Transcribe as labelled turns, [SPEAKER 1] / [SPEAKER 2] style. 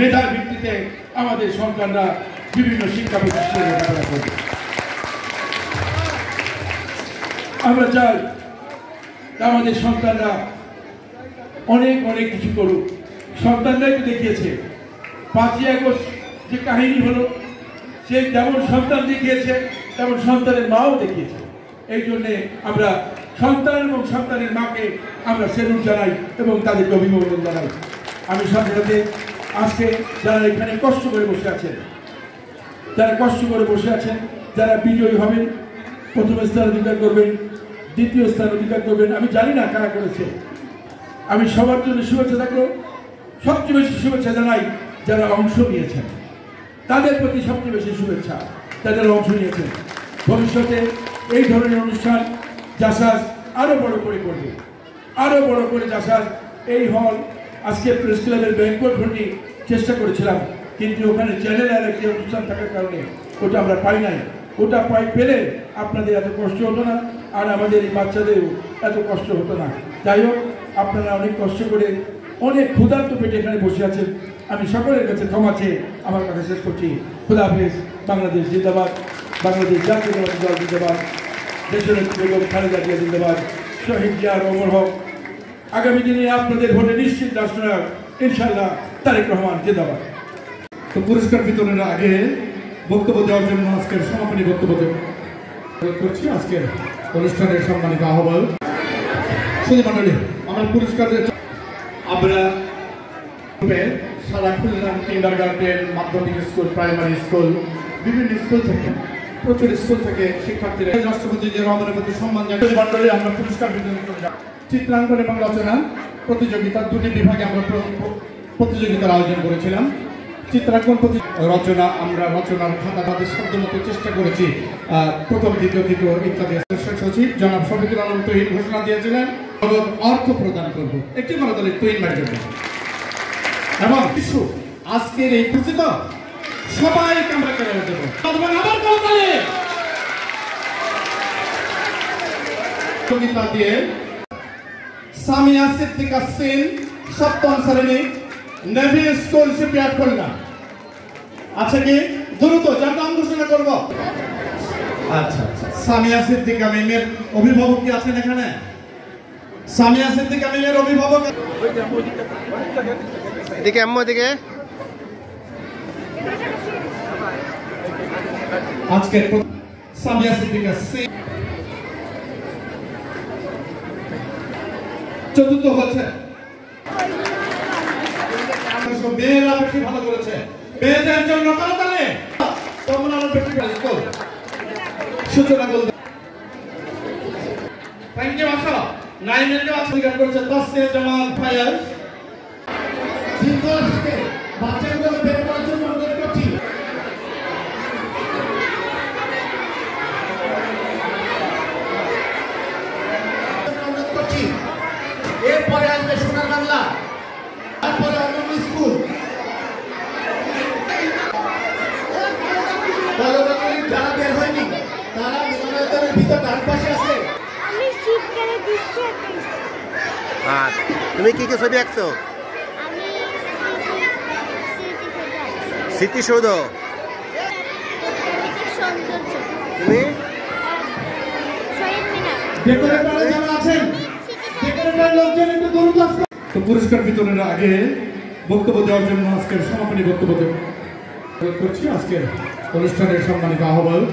[SPEAKER 1] মেধার ভিত্তিতে আমাদের সন্তানরা বিভিন্ন শিক্ষা প্রতিষ্ঠানে লেখাপড়া করবে। আমরা চাই আমাদের সন্তানরা অনেক অনেক কিছু করুক। সন্তানরাই তো দেখিয়েছে 5ই আগস্ট যে কাহিনী হলো, সে যেমন সন্তান দেখিয়েছে তেমন সন্তানের মাও দেখিয়েছে। এই জন্যে আমরা সন্তান এবং সন্তানের মাকে আমরা সেলুট জানাই এবং তাদেরকে অভিনন্দন জানাই। আমি সাথে সাথে আজকে যারা এখানে কষ্ট করে বসে আছেন, যারা বিজয়ী হবেন, প্রথম স্থান অধিকার করবেন, দ্বিতীয় স্থান অধিকার করবেন, আমি জানি না কারা করেছে। আমি সবার জন্য শুভেচ্ছা থাকলো। সবচেয়ে বেশি শুভেচ্ছা জানাই যারা অংশ নিয়েছেন, তাদের প্রতি সবচেয়ে বেশি শুভেচ্ছা যারা অংশ নিয়েছেন। ভবিষ্যতে এই ধরনের অনুষ্ঠান জাসাস আরো বড় করে করবে, আরো বড় করে জাসাস এই হল আজকে প্রেস ক্লাবের ব্যাংকট ভর্তি চেষ্টা করেছিলাম, কিন্তু ওখানে চ্যানেলের একটি অনুষ্ঠান থাকার কারণে ওটা আমরা পাই নাই। ওটা পেলে আপনাদের এত কষ্ট হতো না, আর আমাদের এই বাচ্চাদেরও এত কষ্ট হতো না। যাই হোক, আপনারা অনেক কষ্ট করে অনেক ক্ষুধার্ত পেটে এখানে বসে আছেন। আমি সকলের কাছে ক্ষমা চেয়ে আমার কথা শেষ করছি। খুদা হাফেজ। বাংলাদেশ জিন্দাবাদ, বাংলাদেশ জাতীয়তাবাদী দল জিন্দাবাদ, দেশনেত্রী বেগম খালেদা জিয়া জিন্দাবাদ, শহীদ জিয়ার অমর হক। আগামী দিনে আপনাদের ভোটে নিশ্চিত রাষ্ট্রনায়ক ইনশাআল্লাহ তারেক রহমান জিন্দাবাদ।
[SPEAKER 2] তো পুরস্কার বিতরণের আগে বক্তব্য দেওয়ার জন্য আজকের সমাপনী বক্তব্য করছি আজকের অনুষ্ঠানের সম্মানিত আহ্বায়ক সুধী মণ্ডলী। আমার পুরস্কারের আমরা সারা খুলনা কিন্ডারগার্টেন, মাধ্যমিক স্কুল, প্রাইমারি স্কুল, বিভিন্ন স্কুল থেকে, প্রচুর স্কুল থেকে শিক্ষার্থীরা রাষ্ট্রপতি যে রহমানের প্রতি সম্মান জানিয়ে মণ্ডলী আমরা পুরস্কার বিতরণ করে যাব। চিত্রাঙ্কন এবং রচনা প্রতিযোগিতা, দুটি বিভাগে আমরা প্রতিযোগিতার আয়োজন করেছিলাম। চিত্রাঙ্কন রচনা, আমরা রচনার খাতা তাদের শব্দমতো চেষ্টা করেছি। প্রথম, দ্বিতীয়, তৃতীয় ইত্যাদি সচিব জনাব শফিকুল আলম তহিন ঘোষণা দিয়েছিলেন অর্থ প্রদান করব একটি করতালি তৈন বাড়ির জন্য। এবং কিছু আজকের এই পরিচিত সবাইকে আমরা করে দেবো আবার করতালি কবিতা দিয়ে সামিয়া সিদ্দিকা সিন, সপ্তম শ্রেণী, নেভি স্কুল, শিপইয়ার্ড খুলনা। আচ্ছা কি দ্রুত যার নাম ঘোষণা করব? আচ্ছা আচ্ছা, সামিয়া সিদ্দিকা মিমের অভিভাবক কি আছেন এখানে? সামিয়া সিদ্দিকা মিমের অভিভাবক
[SPEAKER 3] এদিকে আম্মু এদিকে।
[SPEAKER 2] আজকে সামিয়া সিদ্দিকা সিন চতুর্থ হচ্ছে। মেয়েরা বেশি ভালো করেছে, মেয়েদের জন্য করতালি। তোমরা আরো বেশি স্কুল সূচনা করতে থ্যাংক ইউ। আসো নাইনের কে অধিকার করছে তাসনিয়া জামাল ফায়াজ। সিন্ধুর থেকে বাচ্চাগুলো বের করার জন্য অনুরোধ করছি। এরপরে আসবে সোনার বাংলা, তারপরে অন্য স্কুল। যারা বের হয়নি তারা বিমানের ভিতর ডান পাশে আছে।
[SPEAKER 3] তুমি কি কি ছবি আঁকছো? স্মৃতিসৌধ। তুমি
[SPEAKER 2] তো পুরস্কার বিতরণের আগে বক্তব্য দেওয়ার জন্য আজকের সমাপনী বক্তব্য করছি আজকের অনুষ্ঠানের সম্মানিত আহ্বায়ক